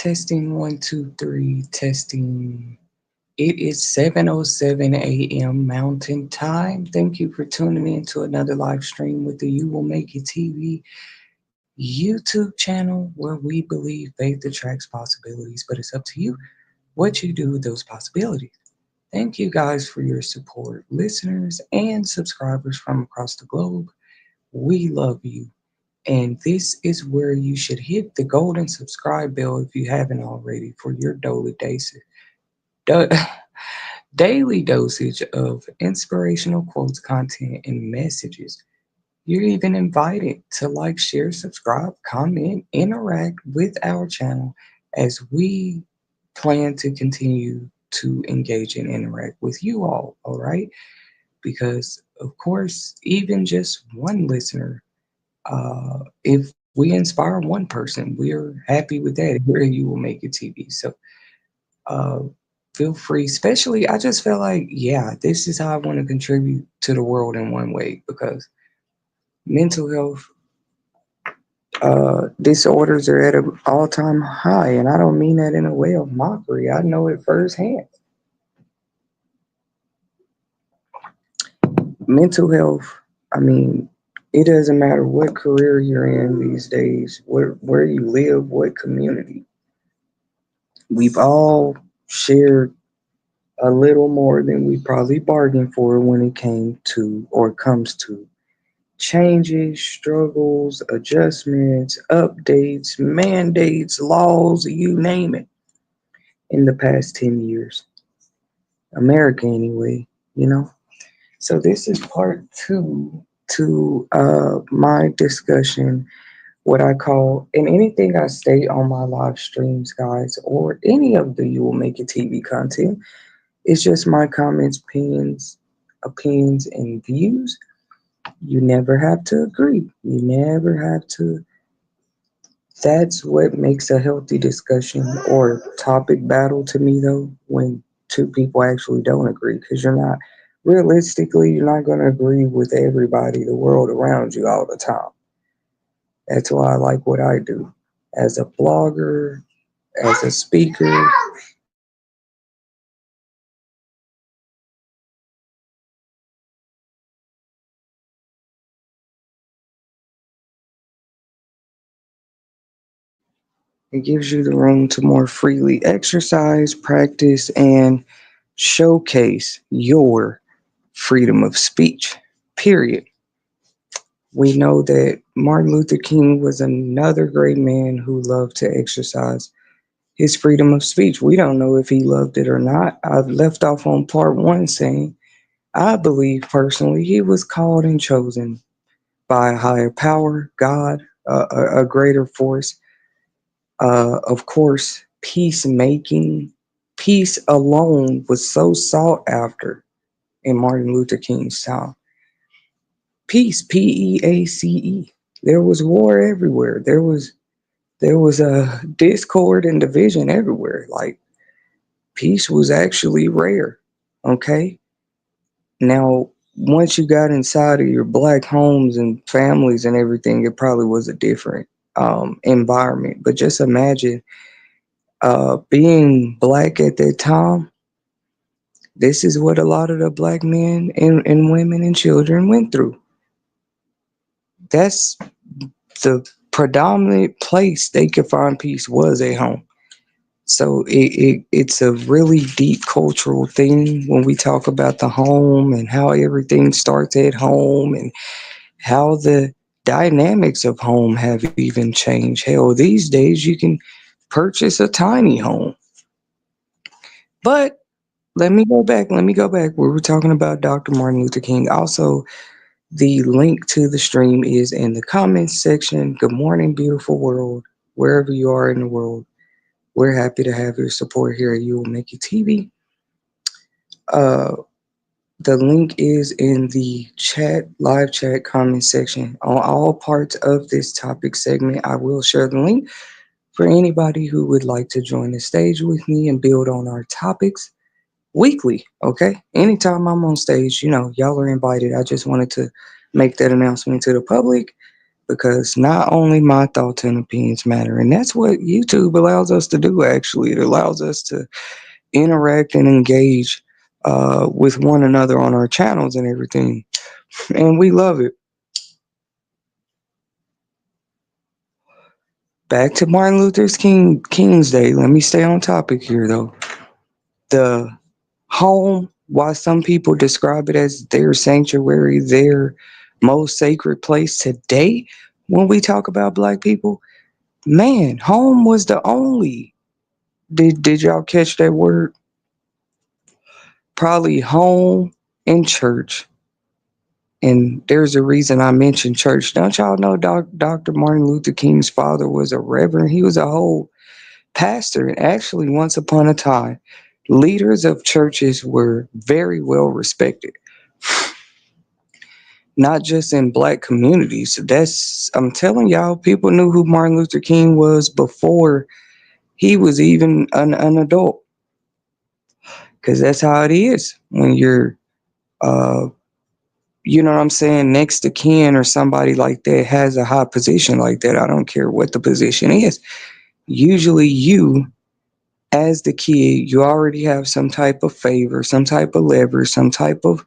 Testing 1 2 3 testing. It is 7:07 a.m. Mountain Time. Thank you for tuning in to another live stream with the You Will Make It TV YouTube channel where we believe faith attracts possibilities, but it's up to you what you do with those possibilities. Thank you guys for your support, listeners and subscribers from across the globe. We love you. And this is where you should hit the golden subscribe bell if you haven't already for your do- daily dosage of inspirational quotes, content, and messages. You're even invited to like, share, subscribe, comment, interact with our channel as we plan to continue to engage and interact with you all right? Because, of course, even just one listener, if we inspire one person, we're happy with that. Here you will make it TV. So uh, feel free. Especially, I just feel like, yeah, this is how I want to contribute to the world in one way because mental health disorders are at an all-time high, and I don't mean that in a way of mockery. I know it firsthand. Mental health. I mean, it doesn't matter what career you're in these days, where you live, what community. We've all shared a little more than we probably bargained for when it came to or comes to changes, struggles, adjustments, updates, mandates, laws, you name it, in the past 10 years. America, anyway, you know? So, this is part two to my discussion, what I call, and anything I state on my live streams, guys, or any of the You Will Make It TV content. It's just my comments, opinions, and views. You never have to agree. You never have to. That's what makes a healthy discussion or topic battle to me, though, when two people actually don't agree, because you're not going to agree with everybody, the world around you all the time. That's why I like what I do. As a blogger, as a speaker, it gives you the room to more freely exercise, practice, and showcase your freedom of speech, period. We know that Martin Luther King was another great man who loved to exercise his freedom of speech. We don't know if he loved it or not. I've left off on part one saying, I believe personally he was called and chosen by a higher power, God, a greater force. Of course, peacemaking, peace alone was so sought after in Martin Luther King's time. Peace, Peace. There was war everywhere. There was a discord and division everywhere. Like peace was actually rare. Okay. Now, once you got inside of your black homes and families and everything, it probably was a different environment. But just imagine being black at that time. This is what a lot of the black men and women and children went through. That's the predominant place they could find peace was at home. So it's a really deep cultural thing when we talk about the home and how everything starts at home and how the dynamics of home have even changed. Hell, these days you can purchase a tiny home. But let me go back. We were talking about Dr. Martin Luther King. Also, the link to the stream is in the comments section. Good morning, beautiful world. Wherever you are in the world, we're happy to have your support here at You Will Make It TV. Uh, the link is in the live chat comment section. On all parts of this topic segment, I will share the link for anybody who would like to join the stage with me and build on our topics weekly. Okay, anytime I'm on stage, y'all are invited. I just wanted to make that announcement to the public. because not only my thoughts and opinions matter, and that's what YouTube allows us to do. Actually, it allows us to interact and engage with one another on our channels and everything, and we love it. Back to Martin Luther King's Day. Let me stay on topic here, though. The home, while some people describe it as their sanctuary, their most sacred place today, when we talk about black people, man, home was the only. Did y'all catch that word? Probably home and church. And there's a reason I mentioned church. Don't y'all know Dr. Martin Luther King's father was a reverend? He was a whole pastor. And actually, once upon a time, leaders of churches were very well respected, not just in black communities. I'm telling y'all, people knew who Martin Luther King was before he was even an adult. Because that's how it is when you're, uh, you know what I'm saying, next to kin or somebody like that has a high position like that. I don't care what the position is. Usually, you, as the kid, you already have some type of favor, some type of leverage, some type of,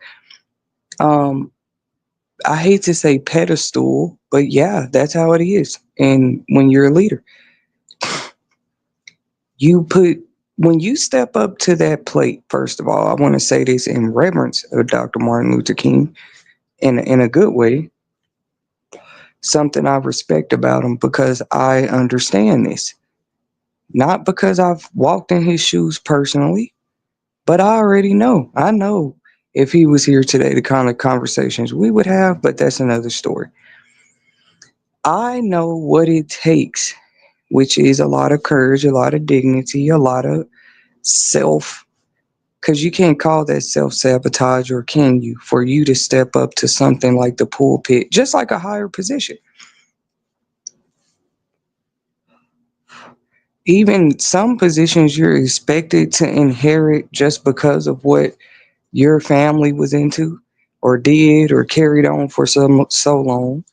um, I hate to say pedestal, but yeah, that's how it is. And when you're a leader, you put, when you step up to that plate, first of all, I want to say this in reverence of Dr. Martin Luther King in a good way, something I respect about him because I understand this. Not because I've walked in his shoes personally, but I already know. I know if he was here today, the kind of conversations we would have, but that's another story. I know what it takes, which is a lot of courage, a lot of dignity, a lot of self, because you can't call that self sabotage, or can you, for you to step up to something like the pulpit, just like a higher position. Even some positions you're expected to inherit just because of what your family was into or did or carried on for so long.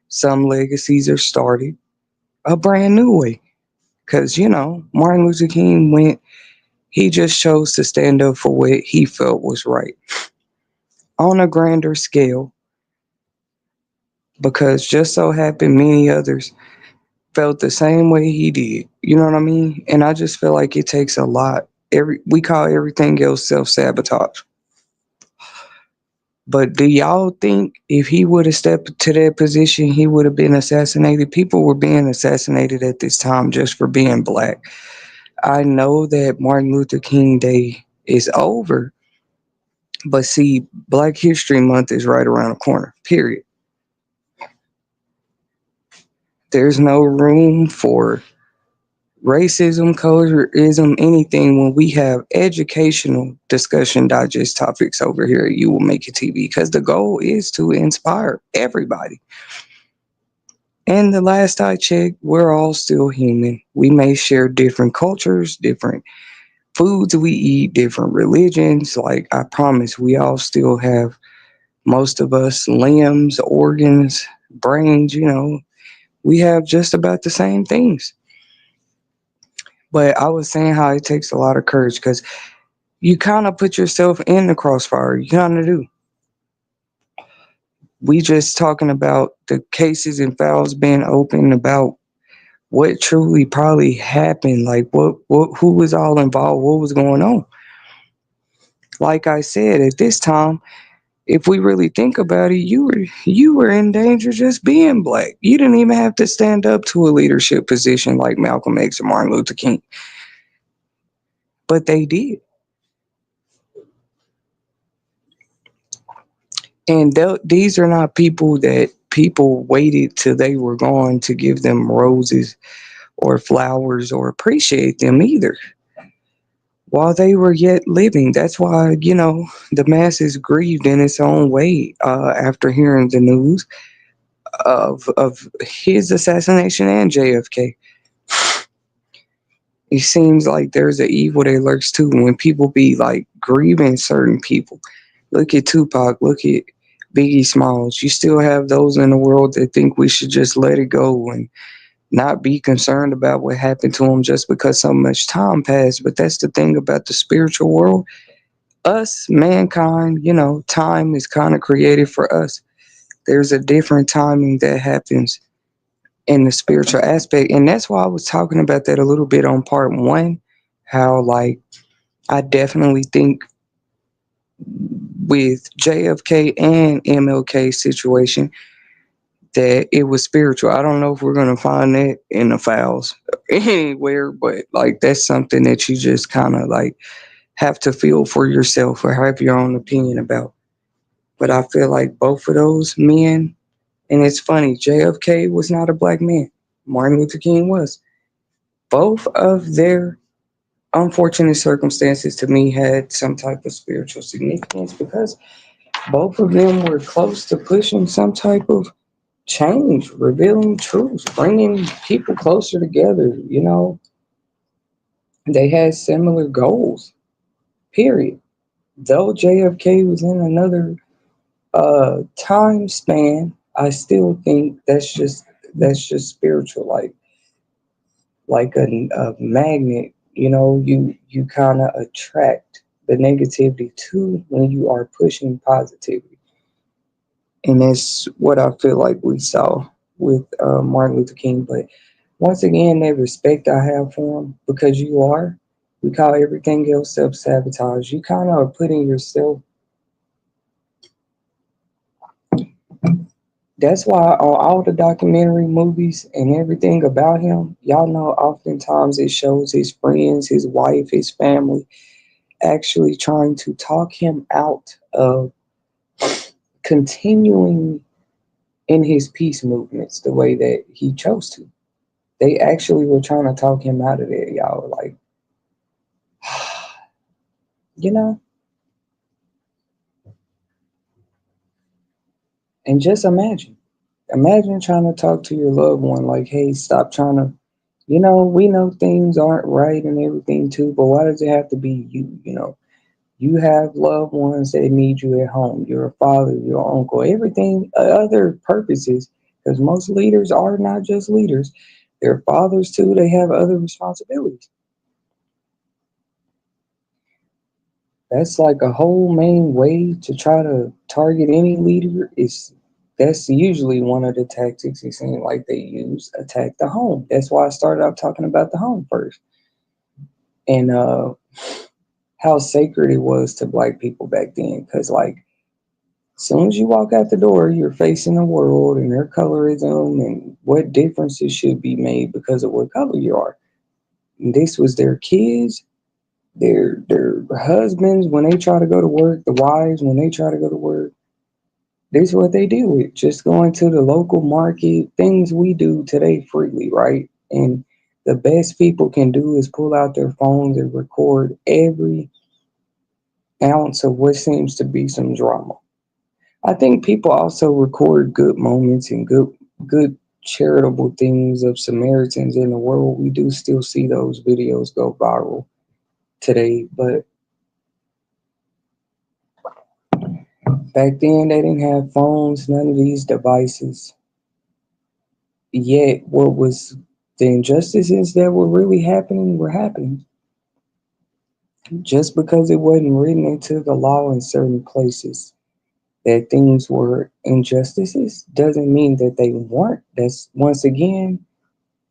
Some legacies are started a brand new way. Because, Martin Luther King he just chose to stand up for what he felt was right on a grander scale, because just so happened many others felt the same way he did. You know what I mean? And I just feel like it takes a lot. We call everything else self sabotage. But do y'all think if he would have stepped to that position, he would have been assassinated? People were being assassinated at this time just for being black. I know that Martin Luther King Day is over, but see, Black History Month is right around the corner, period. There's no room for racism, colorism, anything when we have educational discussion digest topics over here at You Will Make It TV, because the goal is to inspire everybody. And the last I checked, we're all still human. We may share different cultures, different foods we eat, different religions. Like, I promise, we all still have, most of us, limbs, organs, brains, we have just about the same things. But I was saying how it takes a lot of courage, because you kind of put yourself in the crossfire. You kind of do. We just talking about the cases and files being open, about what truly probably happened, like who was all involved, what was going on. Like I said, at this time, if we really think about it, you were in danger just being black. You didn't even have to stand up to a leadership position like Malcolm X or Martin Luther King, but they did. And these are not people that people waited till they were gone to give them roses or flowers or appreciate them either, while they were yet living. That's why, the masses grieved in its own way after hearing the news of his assassination and JFK. It seems like there's an evil that lurks too when people be like grieving certain people. Look at Tupac, look at Biggie Smalls. You still have those in the world that think we should just let it go and not be concerned about what happened to them just because so much time passed. But that's the thing about the spiritual world. Us, mankind, time is kind of created for us. There's a different timing that happens in the spiritual aspect. And that's why I was talking about that a little bit on part one. How, like, I definitely think with JFK and MLK situation that it was spiritual. I don't know if we're gonna find that in the files anywhere, but like that's something that you just kind of like have to feel for yourself or have your own opinion about. But I feel like both of those men, and it's funny, JFK was not a black man. Martin Luther King was. Both of their unfortunate circumstances to me had some type of spiritual significance because both of them were close to pushing some type of change, revealing truths, bringing people closer together. They had similar goals, period. Though JFK was in another time span, I still think that's just spiritual, like a magnet. You kind of attract the negativity too when you are pushing positivity. And that's what I feel like we saw with Martin Luther King. But once again, that respect I have for him, because you are, we call everything else self sabotage. You kind of are putting yourself. That's why on all the documentary movies and everything about him, y'all know oftentimes it shows his friends, his wife, his family actually trying to talk him out of continuing in his peace movements the way that he chose to. They actually were trying to talk him out of there, y'all. Like, you know, and just imagine trying to talk to your loved one like, hey, stop trying to, we know things aren't right and everything too, but why does it have to be you? You have loved ones that need you at home, your father, your uncle, everything, other purposes, because most leaders are not just leaders, they're fathers too, they have other responsibilities. That's like a whole main way to try to target any leader is that's usually one of the tactics it seems like they use, attack the home. That's why I started out talking about the home first. And how sacred it was to black people back then. Because like as soon as you walk out the door, you're facing the world and their colorism and what differences should be made because of what color you are. And this was their kids, their husbands when they try to go to work, the wives when they try to go to work. This is what they deal with. Just going to the local market, things we do today freely, right? And the best people can do is pull out their phones and record every ounce of what seems to be some drama. I think people also record good moments and good charitable things of Samaritans in the world. We do still see those videos go viral today, but back then they didn't have phones, none of these devices. Yet what was the injustices that were really happening were happening. Just because it wasn't written into the law in certain places that things were injustices doesn't mean that they weren't. That's once again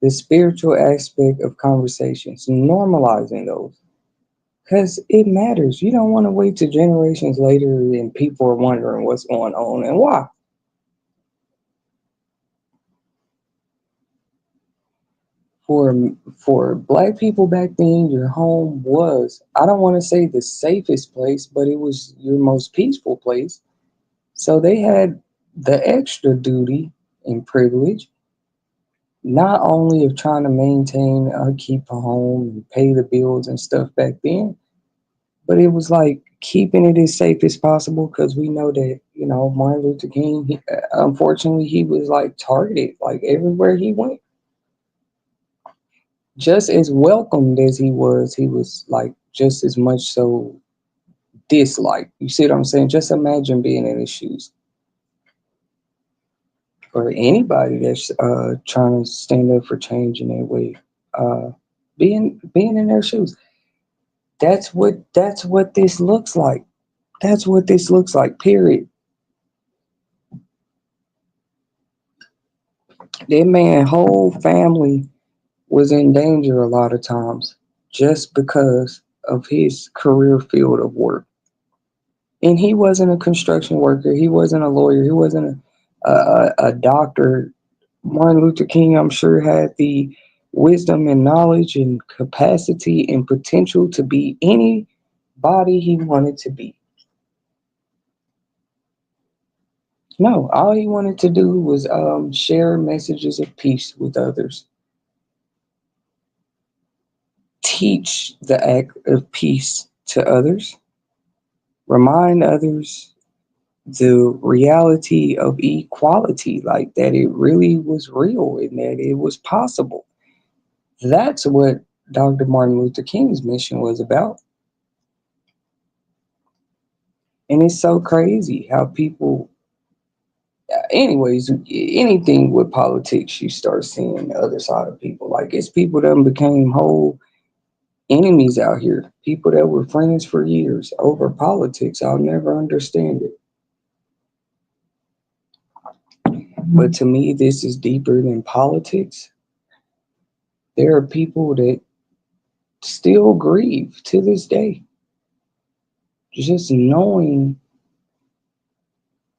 the spiritual aspect of conversations, normalizing those. Because it matters. You don't want to wait to generations later and people are wondering what's going on and why. For for black people back then, your home was, I don't want to say the safest place, but it was your most peaceful place. So they had the extra duty and privilege, not only of trying to maintain, keep a home and pay the bills and stuff back then, but it was like keeping it as safe as possible because we know that, Martin Luther King, unfortunately, he was like targeted like everywhere he went. Just as welcomed as he was like just as much so disliked. You see what I'm saying? Just imagine being in his shoes. or anybody that's trying to stand up for change in that way. Uh, being in their shoes. That's what this looks like. That's what this looks like. Period. That man whole family was in danger a lot of times just because of his career field of work. And he wasn't a construction worker. He wasn't a lawyer. He wasn't a doctor. Martin Luther King, I'm sure, had the wisdom and knowledge and capacity and potential to be anybody he wanted to be. No, all he wanted to do was share messages of peace with others, teach the act of peace to others, remind others the reality of equality, like that it really was real and that it was possible. That's what Dr. Martin Luther King's mission was about. And it's so crazy how people, anyways, anything with politics, you start seeing the other side of people. Like it's people that became whole enemies out here, people that were friends for years over politics. I'll never understand it. But to me, this is deeper than politics. There are people that still grieve to this day, just knowing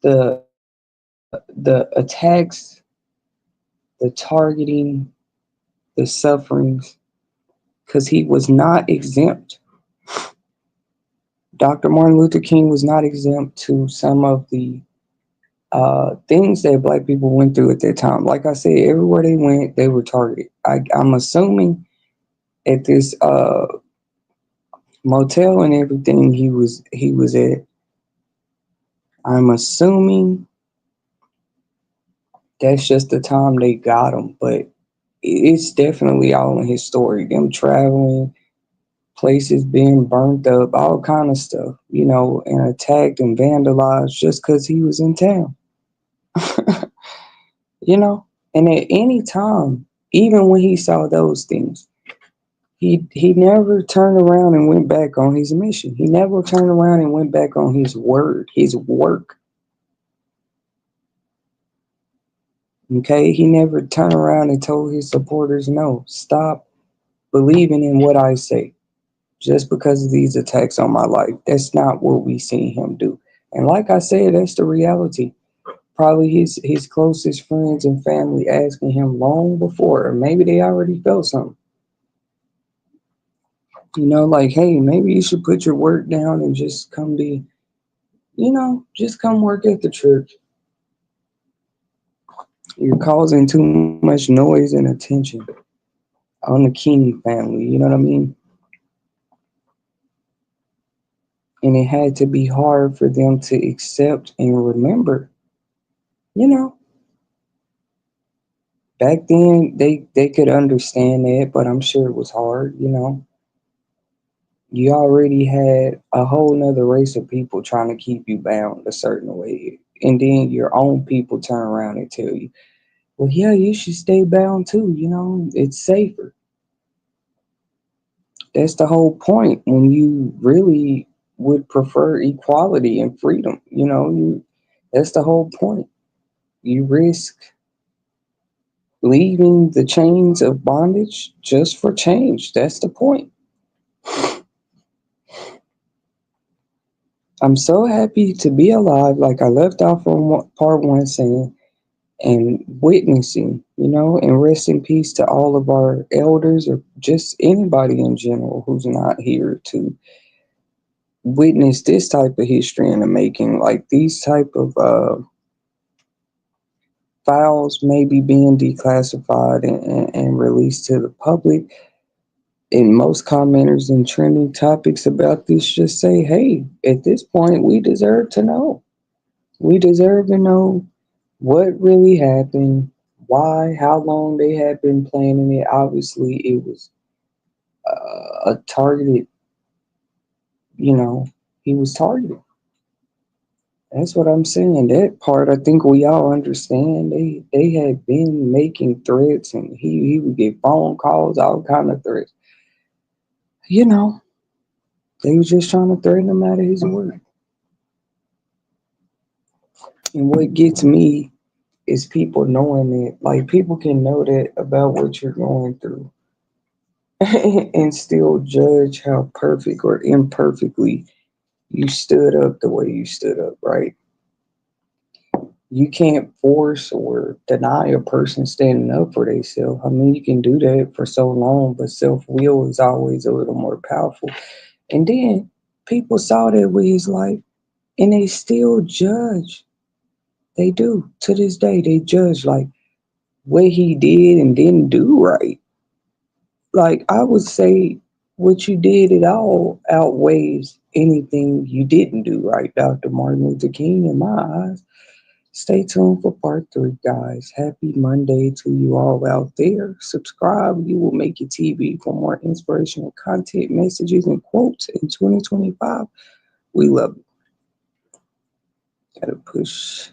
the attacks, the targeting, the sufferings, because he was not exempt. Dr. Martin Luther King was not exempt to some of the things that Black people went through at that time. Like I said, everywhere they went, they were targeted. I'm assuming at this motel and everything he was at, I'm assuming that's just the time they got him. But it's definitely all in his story. Them traveling, places being burnt up, all kind of stuff, and attacked and vandalized just because he was in town. you know. And at any time, even when he saw those things, he never turned around and went back on his mission. He never turned around and went back on his word, his work. Okay, he never turned around and told his supporters, "No, stop believing in what I say just because of these attacks on my life." That's not what we seen him do. And like I said, that's the reality. Probably his closest friends and family asking him long before, or maybe they already felt something. Like, hey, maybe you should put your work down and just come just come work at the church. You're causing too much noise and attention on the King family. You know what I mean? And it had to be hard for them to accept and remember. You know, back then they could understand that, but I'm sure it was hard. You already had a whole nother race of people trying to keep you bound a certain way. And then your own people turn around and tell you, well, yeah, you should stay bound too. It's safer. That's the whole point when you really would prefer equality and freedom. That's the whole point. You risk leaving the chains of bondage just for change. That's the point. I'm so happy to be alive, like I left off on part one saying, and witnessing, and rest in peace to all of our elders or just anybody in general who's not here to witness this type of history in the making, like these type of files maybe being declassified and released to the public. And most commenters and trending topics about this just say, hey, at this point, we deserve to know. We deserve to know what really happened, why, how long they had been planning it. Obviously, it was a targeted, you know, he was targeted. That's what I'm saying. That part, I think we all understand. They had been making threats, and he would get phone calls, all kind of threats. You know, they was just trying to threaten him out of his work. And what gets me is people knowing that, like people can know that about what you're going through, and still judge how perfect or imperfectly you stood up the way you stood up. Right? You can't force or deny a person standing up for themselves. I mean, you can do that for so long, but self will is always a little more powerful. And then people saw that with his life, and they still judge. They do to this day. They judge like what he did and didn't do right. Like I would say, what you did it all outweighs anything you didn't do right, Dr. Martin Luther King, in my eyes. Stay tuned for part three, guys. Happy Monday to you all out there. Subscribe. You will make your TV for more inspirational content, messages, and quotes in 2025. We love you. Gotta push